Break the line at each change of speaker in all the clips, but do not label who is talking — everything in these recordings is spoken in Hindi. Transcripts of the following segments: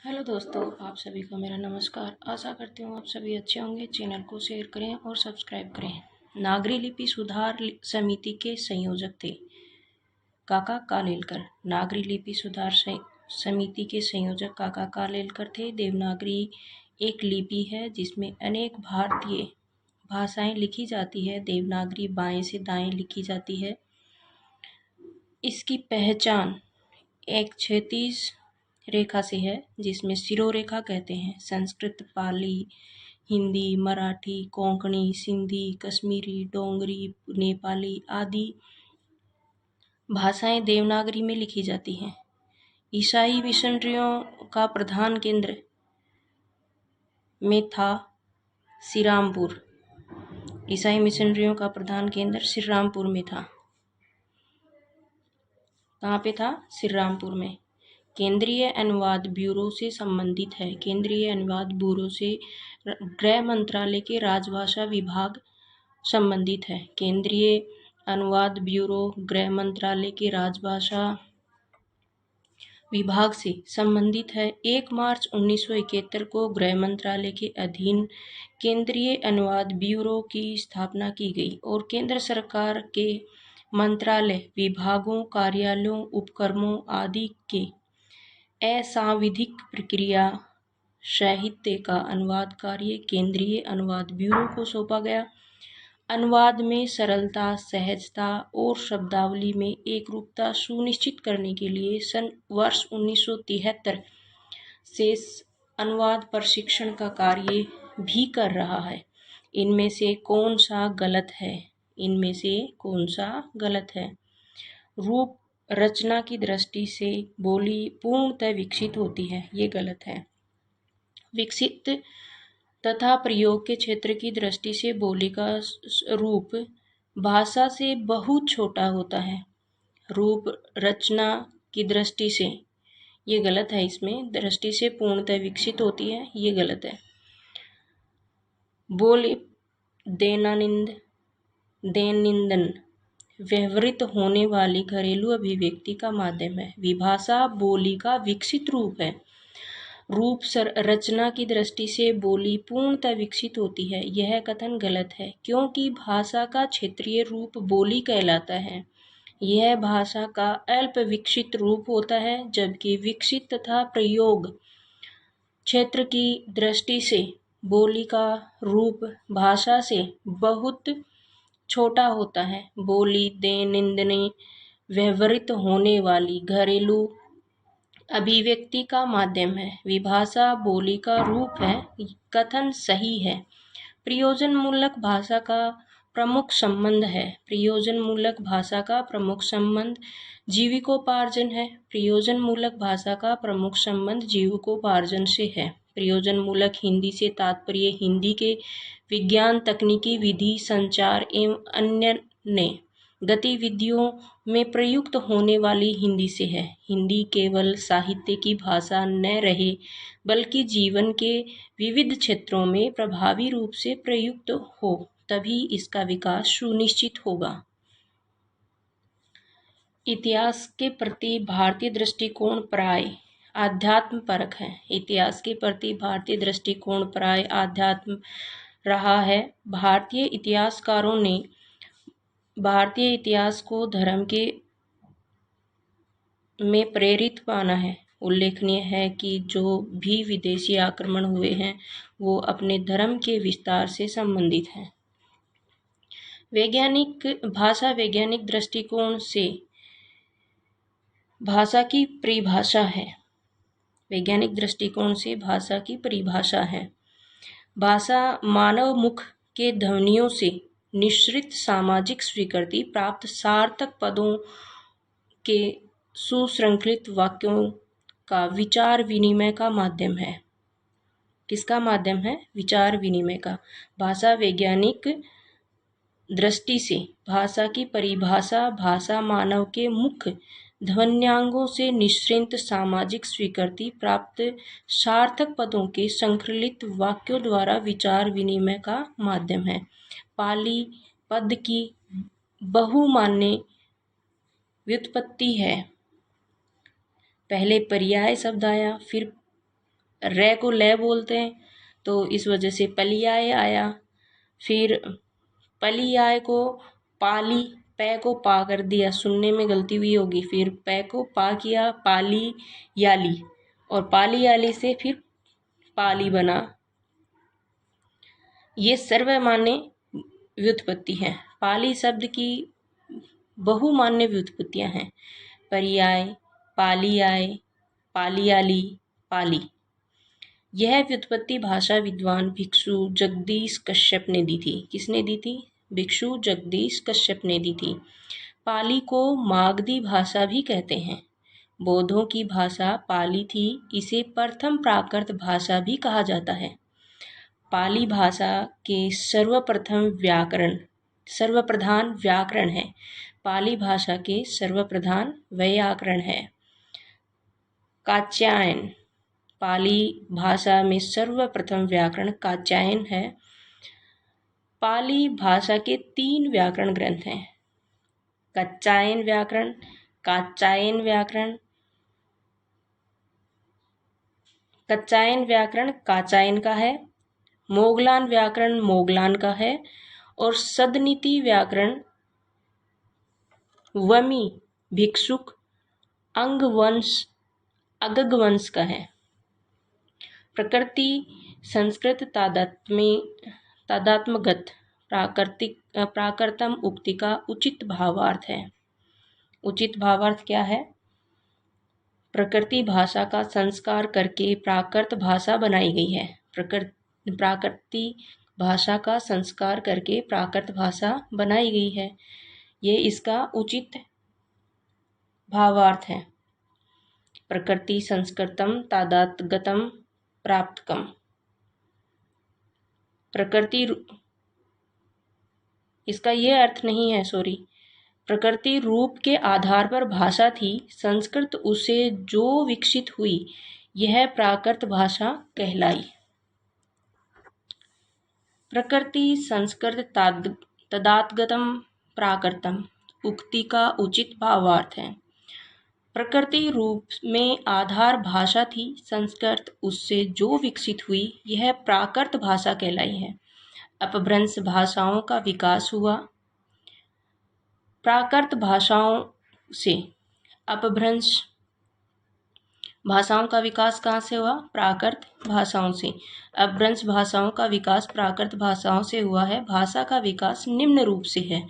हेलो दोस्तों, आप सभी को मेरा नमस्कार। आशा करती हूँ आप सभी अच्छे होंगे। चैनल को शेयर करें और सब्सक्राइब करें। नागरी लिपि सुधार समिति के संयोजक थे काका कालेलकर। नागरी लिपि सुधार समिति के संयोजक काका कालेलकर थे। देवनागरी एक लिपि है जिसमें अनेक भारतीय भाषाएं लिखी जाती है। देवनागरी बाएं से दाएं लिखी जाती है। इसकी पहचान एक क्षैतिज रेखा से है जिसमें शिरोरेखा कहते हैं। संस्कृत, पाली, हिंदी, मराठी, कोंकणी, सिंधी, कश्मीरी, डोंगरी, नेपाली आदि भाषाएं देवनागरी में लिखी जाती हैं। ईसाई मिशनरियों का प्रधान केंद्र में था श्रीरामपुर। ईसाई मिशनरियों का प्रधान केंद्र श्रीरामपुर में था। कहाँ पे था? श्रीरामपुर में। केंद्रीय अनुवाद ब्यूरो से संबंधित है। केंद्रीय अनुवाद ब्यूरो से गृह मंत्रालय के राजभाषा विभाग संबंधित है। केंद्रीय अनुवाद ब्यूरो गृह मंत्रालय के राजभाषा विभाग से संबंधित है। 1 मार्च 1971 को गृह मंत्रालय के अधीन केंद्रीय अनुवाद ब्यूरो की स्थापना की गई और केंद्र सरकार के मंत्रालय, विभागों, कार्यालयों, उपक्रमों आदि के असांविधिक प्रक्रिया साहित्य का अनुवाद कार्य केंद्रीय अनुवाद ब्यूरो को सौंपा गया। अनुवाद में सरलता, सहजता और शब्दावली में एकरूपता सुनिश्चित करने के लिए वर्ष 1973 से अनुवाद प्रशिक्षण का कार्य भी कर रहा है। इनमें से कौन सा गलत है? इनमें से कौन सा गलत है? रूप रचना की दृष्टि से बोली पूर्णतः विकसित होती है, ये गलत है। विकसित तथा प्रयोग के क्षेत्र की दृष्टि से बोली का रूप भाषा से बहुत छोटा होता है। रूप रचना की दृष्टि से ये गलत है। इसमें दृष्टि से पूर्णतः विकसित होती है, ये गलत है। बोली दैनंदिन व्यवहृत होने वाली घरेलू अभिव्यक्ति का माध्यम है। विभाषा बोली का विकसित रूप है। रूप रचना की दृष्टि से बोली पूर्णतः विकसित होती है, यह कथन गलत है, क्योंकि भाषा का क्षेत्रीय रूप बोली कहलाता है। यह भाषा का अल्प विकसित रूप होता है, जबकि विकसित तथा प्रयोग क्षेत्र की दृष्टि से बोली का रूप भाषा से बहुत छोटा होता है। बोली दैनंदिन व्यवहृत होने वाली घरेलू अभिव्यक्ति का माध्यम है। विभाषा बोली का रूप है, कथन सही है। प्रयोजनमूलक भाषा का प्रमुख संबंध है। प्रयोजनमूलक भाषा का प्रमुख संबंध जीविकोपार्जन है। प्रयोजनमूलक भाषा का प्रमुख संबंध जीविकोपार्जन से है। प्रयोजनमूलक हिंदी से तात्पर्य हिंदी के विज्ञान, तकनीकी, विधि, संचार एवं अन्य गतिविधियों में प्रयुक्त होने वाली हिंदी से है। हिंदी केवल साहित्य की भाषा न रहे, बल्कि जीवन के विविध क्षेत्रों में प्रभावी रूप से प्रयुक्त हो, तभी इसका विकास सुनिश्चित होगा। इतिहास के प्रति भारतीय दृष्टिकोण प्राय आध्यात्म परक है। इतिहास के प्रति भारतीय दृष्टिकोण प्राय आध्यात्म रहा है। भारतीय इतिहासकारों ने भारतीय इतिहास को धर्म के में प्रेरित माना है। उल्लेखनीय है कि जो भी विदेशी आक्रमण हुए हैं वो अपने धर्म के विस्तार से संबंधित हैं। भाषा वैज्ञानिक दृष्टिकोण से भाषा की परिभाषा है। वैज्ञानिक दृष्टिकोण से भाषा की परिभाषा है। भाषा मानव मुख के ध्वनियों से निश्रित सामाजिक स्वीकृति प्राप्त सार्थक पदों के सुशृंखलित वाक्यों का विचार विनिमय का माध्यम है। किसका माध्यम है? विचार विनिमय का। भाषा वैज्ञानिक दृष्टि से भाषा की परिभाषा भाषा मानव के मुख्य ध्वन्यांगों से निश्रित सामाजिक स्वीकृति प्राप्त सार्थक पदों के संकलित वाक्यों द्वारा विचार विनिमय का माध्यम है। पाली पद की बहुमान्य व्युत्पत्ति है। पहले पर्याय शब्द आया, फिर रे को ले बोलते हैं, तो इस वजह से पलियाए आया। फिर पलियाए को पाली, पै को पा कर दिया, सुनने में गलती हुई होगी, फिर पै को पा किया, पाली याली, और पाली याली से फिर पाली बना। ये सर्वमान्य व्युत्पत्ति है। पाली शब्द की बहुमान्य व्युत्पत्तियां हैं, पर्याय, पालियाय, पालियाली, पाली। यह व्युत्पत्ति भाषा विद्वान भिक्षु जगदीश कश्यप ने दी थी। किसने दी थी? भिक्षु जगदीश कश्यप ने दी थी। पाली को मागधी भाषा भी कहते हैं। बौद्धों की भाषा पाली थी, इसे प्रथम प्राकृत भाषा भी कहा जाता है। पाली भाषा के सर्वप्रधान व्याकरण है। पाली भाषा के सर्वप्रधान व्याकरण है कात्यायन। पाली भाषा में सर्वप्रथम व्याकरण कात्यायन है। पाली भाषा के 3 व्याकरण ग्रंथ हैं, कात्यायन व्याकरण, कात्यायन व्याकरण, कात्यायन व्याकरण कात्यायन का है, मोगलान व्याकरण मोगलान का है, और सदनीति व्याकरण वमी भिक्षुक अगगवंश का है। प्रकृति संस्कृत तादात्म्यगत प्राकृतम उक्ति का उचित भावार्थ है। उचित भावार्थ क्या है? प्रकृति भाषा का संस्कार करके प्राकृत भाषा बनाई गई है। प्राकृति भाषा का संस्कार करके प्राकृत भाषा बनाई गई है, ये इसका उचित भावार्थ है। प्रकृति संस्कृतम तादात्म्यगतम प्राप्तकम। प्रकृति, इसका ये अर्थ नहीं है, प्रकृति रूप के आधार पर भाषा थी, संस्कृत उसे जो विकसित हुई, यह प्राकृत भाषा कहलाई। प्रकृति संस्कृत तदात्म्यगतम प्राकृतम उक्ति का उचित भावार्थ है। प्रकृति रूप में आधार भाषा थी, संस्कृत उससे जो विकसित हुई, यह प्राकृत भाषा कहलाई है। अपभ्रंश भाषाओं का विकास हुआ। प्राकृत भाषाओं से अपभ्रंश भाषाओं का विकास कहाँ से हुआ? प्राकृत भाषाओं से। अपभ्रंश भाषाओं का विकास प्राकृत भाषाओं से हुआ है। भाषा का विकास निम्न रूप से है।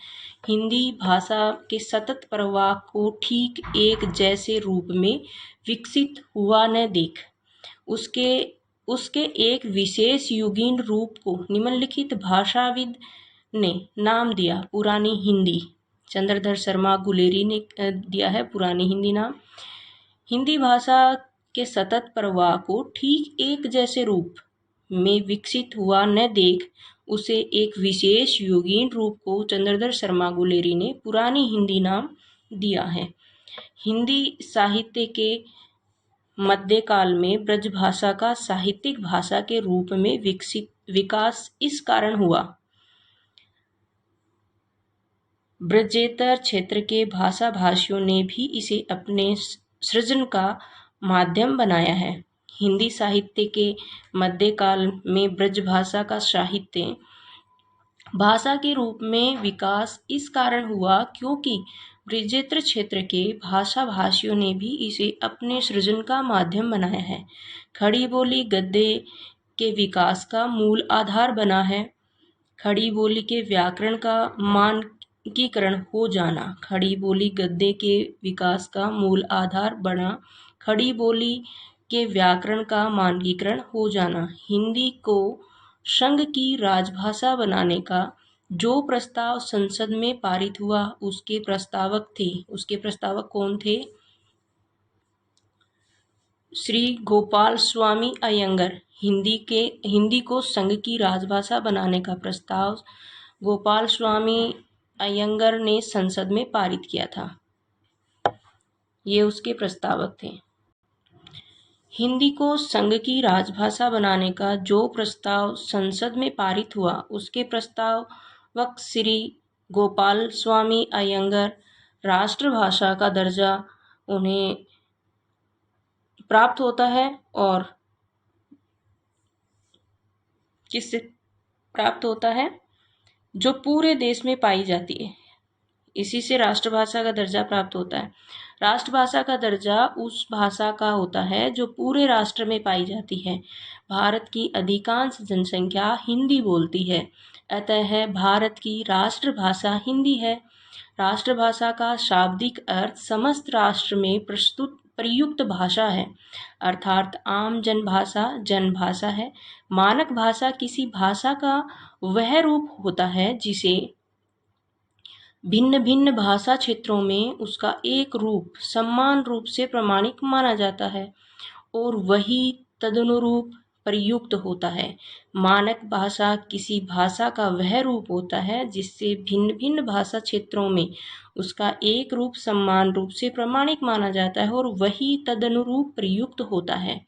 हिंदी भाषा के सतत प्रवाह को ठीक एक जैसे रूप में विकसित हुआ न देख, उसके एक विशेष युगीन रूप को निम्नलिखित भाषाविद ने नाम दिया पुरानी हिंदी। चंद्रधर शर्मा गुलेरी ने दिया है पुरानी हिंदी नाम। हिंदी भाषा के सतत प्रवाह को ठीक एक जैसे रूप में विकसित हुआ न देख, उसे एक विशेष योगीन रूप को चंद्रधर शर्मा गुलेरी ने पुरानी हिंदी नाम दिया है। हिंदी साहित्य के मध्यकाल में ब्रजभाषा का साहित्यिक भाषा के रूप में विकास इस कारण हुआ, ब्रजेतर क्षेत्र के भाषा भाषियों ने भी इसे अपने सृजन का माध्यम बनाया है। हिंदी साहित्य के मध्यकाल में ब्रजभाषा का साहित्य भाषा के रूप में विकास इस कारण हुआ क्योंकि ब्रजेतर क्षेत्र के भाषा भाषियों ने भी इसे अपने सृजन का माध्यम बनाया है। खड़ी बोली गद्य के विकास का मूल आधार बना है। खड़ी बोली के व्याकरण का मानकीकरण हो जाना खड़ी बोली गद्य के विकास का मूल आधार बना। खड़ी बोली के व्याकरण का मानकीकरण हो जाना। हिंदी को संघ की राजभाषा बनाने का जो प्रस्ताव संसद में पारित हुआ, उसके प्रस्तावक कौन थे? श्री गोपाल स्वामी अयंगर। हिंदी को संघ की राजभाषा बनाने का प्रस्ताव गोपाल स्वामी अयंगर ने संसद में पारित किया था, ये उसके प्रस्तावक थे। हिंदी को संघ की राजभाषा बनाने का जो प्रस्ताव संसद में पारित हुआ, उसके प्रस्तावक श्री गोपाल स्वामी अयंगर। राष्ट्रभाषा का दर्जा उन्हें प्राप्त होता है और किससे प्राप्त होता है? जो पूरे देश में पाई जाती है, इसी से राष्ट्रभाषा का दर्जा प्राप्त होता है। राष्ट्रभाषा का दर्जा उस भाषा का होता है जो पूरे राष्ट्र में पाई जाती है। भारत की अधिकांश जनसंख्या हिंदी बोलती है, अतः भारत की राष्ट्रभाषा हिंदी है। राष्ट्रभाषा का शाब्दिक अर्थ समस्त राष्ट्र में प्रयुक्त भाषा है, अर्थात आम जनभाषा है। मानक भाषा किसी भाषा का वह रूप होता है जिसे भिन्न भिन्न भाषा क्षेत्रों में उसका एक रूप समान रूप से प्रमाणिक माना जाता है और वही तदनुरूप प्रयुक्त होता है। मानक भाषा किसी भाषा का वह रूप होता है जिससे भिन्न भिन्न भाषा क्षेत्रों में उसका एक रूप समान रूप से प्रमाणिक माना जाता है और वही तदनुरूप प्रयुक्त होता है।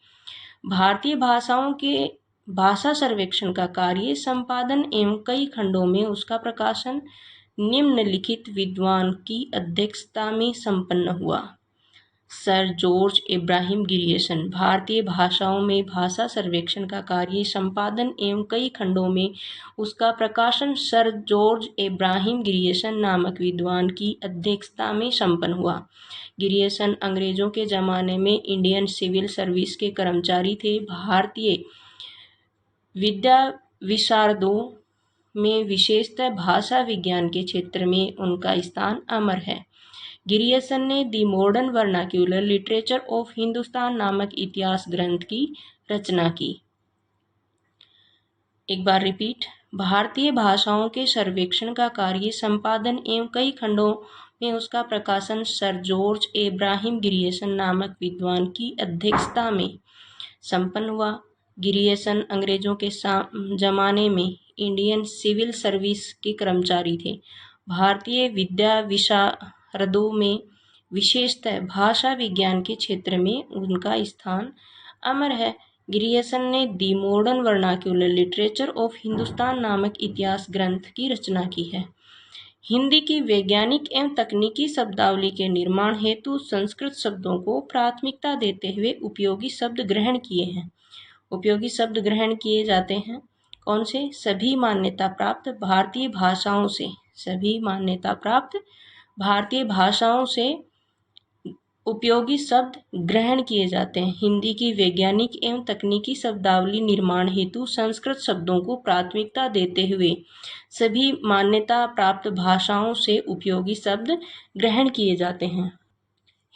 भारतीय भाषाओं के भाषा सर्वेक्षण का कार्य संपादन एवं कई खंडों में उसका प्रकाशन निम्नलिखित विद्वान की अध्यक्षता में संपन्न हुआ। Sir George Abraham Grierson. भारतीय भाषाओं में भाषा सर्वेक्षण का कार्य संपादन एवं कई खंडों में उसका प्रकाशन सर जॉर्ज इब्राहिम गिरियसन नामक विद्वान की अध्यक्षता में संपन्न हुआ। गिरियसन अंग्रेजों के ज़माने में इंडियन सिविल सर्विस के कर्मचारी थे। भारतीय विद्या विशारदों में विशेषतः भाषा विज्ञान के क्षेत्र में उनका स्थान अमर है। गिरियसन ने दी modern vernacular literature of Hindustan नामक इतिहास ग्रंथ की रचना की। एक बार रिपीट। भारतीय भाषाओं के सर्वेक्षण का कार्य संपादन एवं कई खंडों में उसका प्रकाशन सर जॉर्ज इब्राहिम गिरियसन नामक विद्वान की अध्यक्षता में संपन्न हुआ। गिरियसन अंग्रेजों के जमाने में इंडियन सिविल सर्विस के कर्मचारी थे। भारतीय विद्या विशारदों में विशेषतः भाषा विज्ञान के क्षेत्र में उनका स्थान अमर है। गिरियसन ने दी modern vernacular literature of Hindustan नामक इतिहास ग्रंथ की रचना की है। हिंदी की वैज्ञानिक एवं तकनीकी शब्दावली के निर्माण हेतु संस्कृत शब्दों को प्राथमिकता देते हुए उपयोगी शब्द ग्रहण किए हैं। उपयोगी शब्द ग्रहण किए जाते हैं कौन से? सभी मान्यता प्राप्त भारतीय भाषाओं से, सभी मान्यता प्राप्त भारतीय भाषाओं से उपयोगी शब्द ग्रहण किए जाते हैं। हिंदी की वैज्ञानिक एवं तकनीकी शब्दावली निर्माण हेतु संस्कृत शब्दों को प्राथमिकता देते हुए सभी मान्यता प्राप्त भाषाओं से उपयोगी शब्द ग्रहण किए जाते हैं।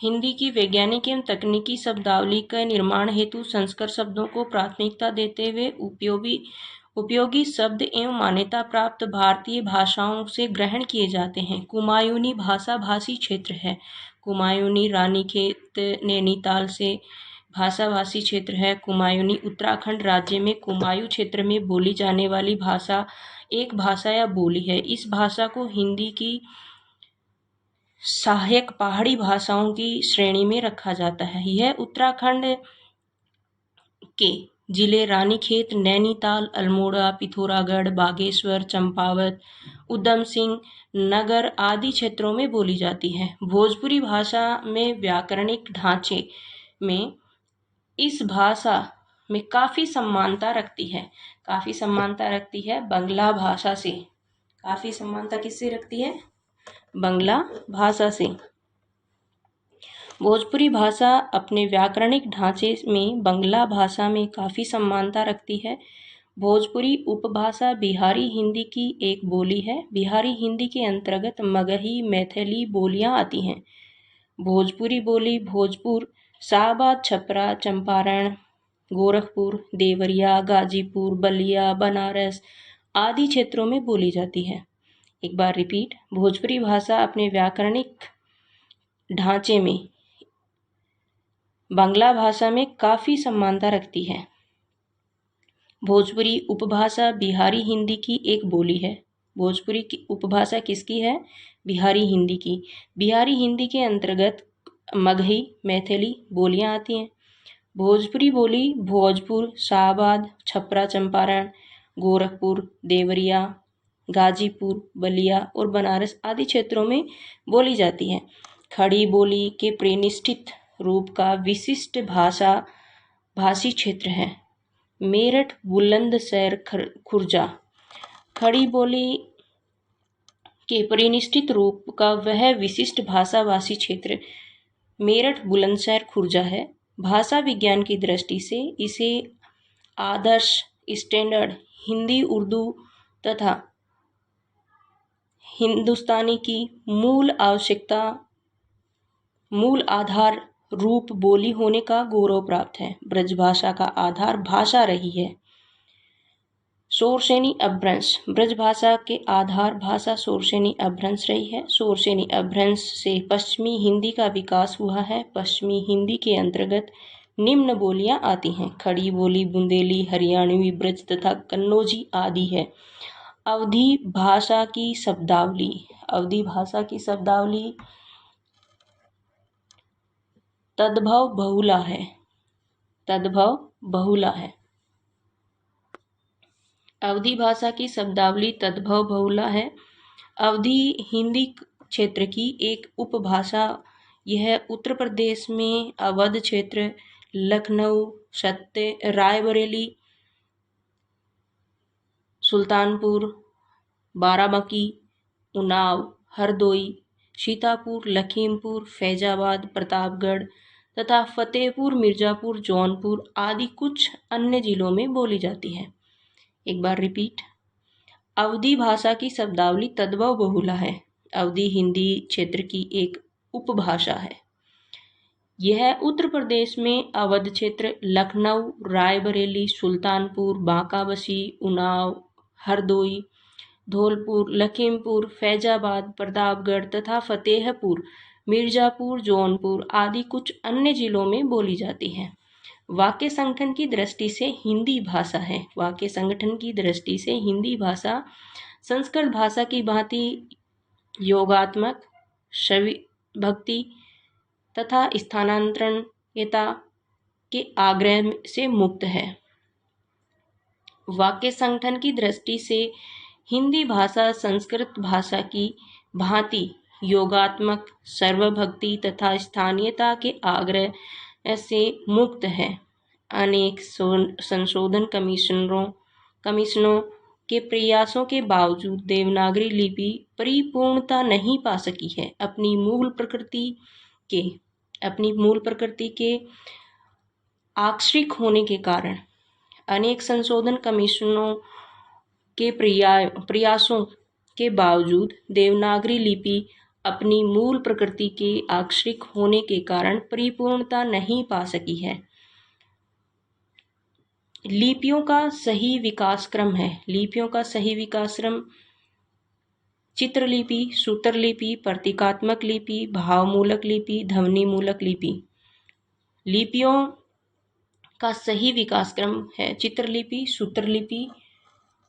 हिंदी की वैज्ञानिक एवं तकनीकी शब्दावली के निर्माण हेतु संस्कृत शब्दों को प्राथमिकता देते हुए उपयोगी शब्द एवं मान्यता प्राप्त भारतीय भाषाओं से ग्रहण किए जाते हैं। कुमायूनी भाषा भाषी क्षेत्र है। कुमायूनी रानीखेत नैनीताल से भाषाभाषी क्षेत्र है। कुमायूनी उत्तराखंड राज्य में कुमायूं क्षेत्र में बोली जाने वाली भाषा एक भाषा या बोली है। इस भाषा को हिंदी की सहायक पहाड़ी भाषाओं की श्रेणी में रखा जाता है। यह उत्तराखंड के जिले रानीखेत, नैनीताल, अल्मोड़ा, पिथौरागढ़, बागेश्वर, चंपावत, उधम सिंह नगर आदि क्षेत्रों में बोली जाती है। भोजपुरी भाषा में व्याकरणिक ढांचे में इस भाषा में काफ़ी समानता रखती है बंगला भाषा से। काफ़ी समानता किससे रखती है? बंगला भाषा से। भोजपुरी भाषा अपने व्याकरणिक ढांचे में बंगला भाषा में काफ़ी समानता रखती है। भोजपुरी उपभाषा बिहारी हिंदी की एक बोली है। बिहारी हिंदी के अंतर्गत मगही, मैथिली बोलियां आती हैं। भोजपुरी बोली भोजपुर, शाहबाद, छपरा, चंपारण, गोरखपुर, देवरिया, गाजीपुर, बलिया, बनारस आदि क्षेत्रों में बोली जाती है। एक बार रिपीट। भोजपुरी भाषा अपने व्याकरणिक ढांचे में बांग्ला भाषा में काफ़ी समानता रखती है। भोजपुरी उपभाषा बिहारी हिंदी की एक बोली है। भोजपुरी की उपभाषा किसकी है? बिहारी हिंदी की। बिहारी हिंदी के अंतर्गत मगही, मैथिली बोलियां आती हैं। भोजपुरी बोली भोजपुर, शाहबाद, छपरा, चंपारण, गोरखपुर, देवरिया, गाजीपुर, बलिया और बनारस आदि क्षेत्रों में बोली जाती है। खड़ी बोली के प्रतिष्ठित रूप का विशिष्ट भाषी क्षेत्र है। मेरठ बुलंदशहर खुर्जा। खड़ी बोली के परिनिष्ठित रूप का वह विशिष्ट भाषाभाषी क्षेत्र मेरठ बुलंदशहर खुर्जा है। भाषा विज्ञान की दृष्टि से इसे आदर्श स्टैंडर्ड हिंदी, उर्दू तथा हिंदुस्तानी की मूल आधार रूप बोली होने का गौरव प्राप्त है। ब्रजभाषा का आधार भाषा रही है। शौरसेनी अपभ्रंश। ब्रजभाषा के आधार भाषा शौरसेनी अपभ्रंश रही है। शौरसेनी अपभ्रंश से पश्चिमी हिंदी का विकास हुआ है। पश्चिमी हिंदी के अंतर्गत निम्न बोलियां आती हैं: खड़ी बोली, बुंदेली, हरियाणवी, ब्रज तथा कन्नौजी आदि है। अवधी भाषा की शब्दावली। अवधी भाषा की शब्दावली तद्भव बहुला है। तद्भव बहुला है। अवधी भाषा की शब्दावली तद्भव बहुला है। अवधी हिंदी क्षेत्र की एक उपभाषा। यह उत्तर प्रदेश में अवध क्षेत्र, लखनऊ, रायबरेली, सुल्तानपुर, बाराबंकी, उन्नाव, हरदोई, सीतापुर, लखीमपुर, फैजाबाद, प्रतापगढ़ तथा फतेहपुर, मिर्जापुर, जौनपुर आदि कुछ अन्य जिलों में बोली जाती है। एक बार रिपीट। अवधी भाषा की शब्दावली तद्भव बहुला है। अवधी हिंदी क्षेत्र की एक उपभाषा है। यह उत्तर प्रदेश में अवध क्षेत्र, लखनऊ, रायबरेली, सुल्तानपुर, बांका-बसी, उन्नाव, हरदोई, धौलपुर, लखीमपुर, फैजाबाद, प्रतापगढ़ तथा फतेहपुर, मिर्जापुर, जौनपुर आदि कुछ अन्य जिलों में बोली जाती है। वाक्य संगठन की दृष्टि से हिंदी भाषा है। वाक्य संगठन की दृष्टि से हिंदी भाषा संस्कृत भाषा की भांति योगात्मक, शविभक्ति तथा स्थानांतरणीयता के आग्रह से मुक्त है। वाक्य संगठन की दृष्टि से हिंदी भाषा संस्कृत भाषा की भांति योगात्मक, सर्वभक्ति तथा स्थानीयता के आग्रह से मुक्त है। अनेक संशोधन कमीशनों के प्रयासों के बावजूद देवनागरी लिपि परिपूर्णता नहीं पा सकी है। अपनी मूल प्रकृति के आक्षरिक होने के कारण अनेक संशोधन कमीशनों के प्रयासों के बावजूद देवनागरी लिपि अपनी मूल प्रकृति के आक्षरिक होने के कारण परिपूर्णता नहीं पा सकी है। लिपियों का सही विकास क्रम है। लिपियों का सही विकास क्रम चित्रलिपि, सूत्रलिपि, प्रतीकात्मक लिपि, भावमूलक लिपि, ध्वनिमूलक लिपि। लिपियों का सही विकास क्रम है चित्रलिपि, सूत्रलिपि,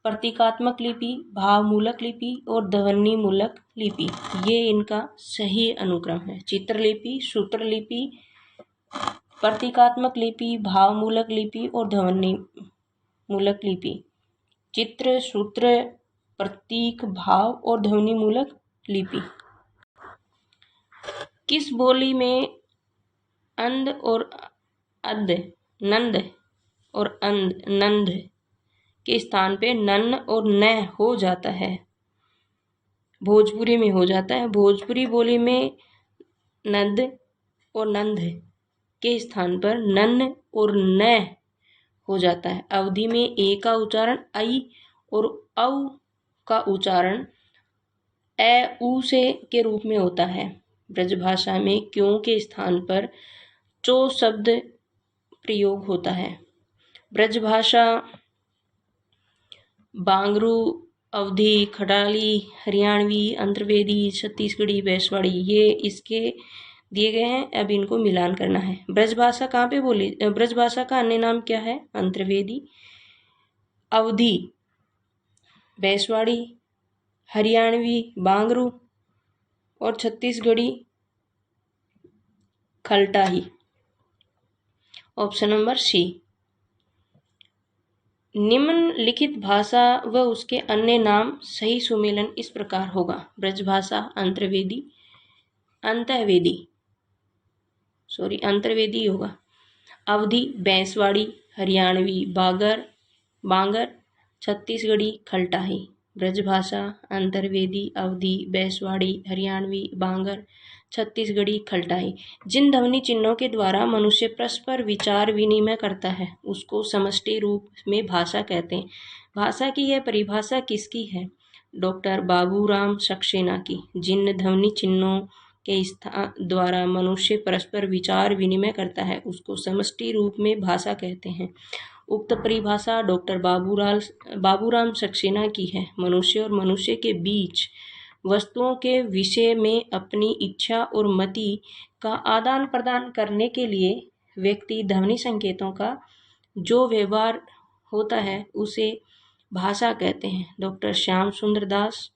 प्रतीकात्मक लिपि, भावमूलक लिपि और ध्वनिमूलक लिपि। ये इनका सही अनुक्रम है। चित्रलिपि, सूत्रलिपि, प्रतीकात्मक लिपि, भावमूलक लिपि और ध्वनिमूलक लिपि। चित्र, सूत्र, प्रतीक, भाव और ध्वनिमूलक लिपि। किस बोली में अंध और अद, नंद और नंद के स्थान पे नन और न हो जाता है? भोजपुरी में हो जाता है। भोजपुरी बोली में नद और नंद के स्थान पर नन और न हो जाता है। अवधी में ए का उच्चारण आई और औ का उच्चारण ए उ से के रूप में होता है। ब्रजभाषा में क्यों के स्थान पर चो शब्द प्रयोग होता है। ब्रजभाषा बांगरू, अवधी, खड़ाली, हरियाणवी, अंतर्वेदी, छत्तीसगढ़ी, बैसवाड़ी ये इसके दिए गए हैं। अब इनको मिलान करना है। ब्रजभाषा कहाँ पे बोली? ब्रजभाषा का अन्य नाम क्या है? अंतर्वेदी, अवधी, बैसवाड़ी, हरियाणवी, बांगरू और Chhattisgarhi Khaltahi. Option number C. निम्नलिखित भाषा व उसके अन्य नाम सही सुमेलन इस प्रकार होगा। ब्रजभाषा अंतर्वेदी होगा। अवधी बैसवाड़ी, हरियाणवी बांगर, छत्तीसगढ़ी खलटाही। ब्रजभाषा अंतर्वेदी, अवधी, बैसवाड़ी, हरियाणवी बांगर, छत्तीसगढ़ी खलटाही। जिन ध्वनि चिन्हों के द्वारा मनुष्य परस्पर विचार विनिमय करता है उसको समष्टि रूप में भाषा कहते हैं। भाषा की यह परिभाषा किसकी है? डॉक्टर बाबूराम सक्सेना की। जिन ध्वनि चिन्हों के द्वारा मनुष्य परस्पर विचार विनिमय करता है उसको समष्टि रूप में भाषा कहते हैं। उक्त परिभाषा डॉक्टर बाबूराम सक्सेना की है। मनुष्य और मनुष्य के बीच वस्तुओं के विषय में अपनी इच्छा और मति का आदान प्रदान करने के लिए व्यक्ति ध्वनि संकेतों का जो व्यवहार होता है उसे भाषा कहते हैं। डॉक्टर श्याम सुंदर दास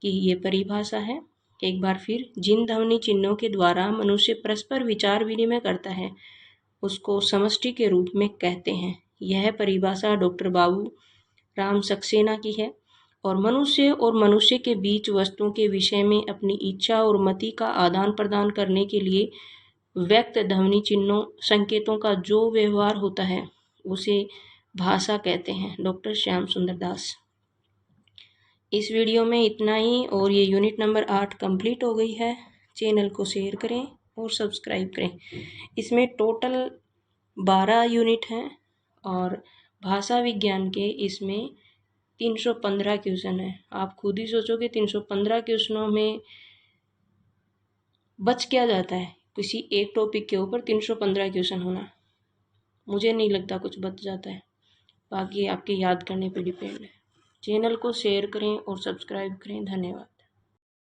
की ये परिभाषा है। एक बार फिर, जिन ध्वनि चिन्हों के द्वारा मनुष्य परस्पर विचार विनिमय करता है उसको समष्टि के रूप में कहते हैं। यह परिभाषा डॉक्टर बाबूराम सक्सेना की है और मनुष्य के बीच वस्तुओं के विषय में अपनी इच्छा और मति का आदान प्रदान करने के लिए व्यक्त ध्वनि चिन्हों संकेतों का जो व्यवहार होता है उसे भाषा कहते हैं। डॉक्टर श्याम सुंदर दास। इस वीडियो में इतना ही और ये यूनिट नंबर 8 कंप्लीट हो गई है। चैनल को शेयर करें और सब्सक्राइब करें। इसमें टोटल 12 यूनिट हैं और भाषा विज्ञान के इसमें 315 क्वेश्चन है। आप खुद ही सोचो कि 315 क्वेश्चनों में बच क्या जाता है? किसी एक टॉपिक के ऊपर 315 क्वेश्चन होना, मुझे नहीं लगता कुछ बच जाता है। बाकी आपके याद करने पर डिपेंड है। चैनल को शेयर करें और सब्सक्राइब करें। धन्यवाद।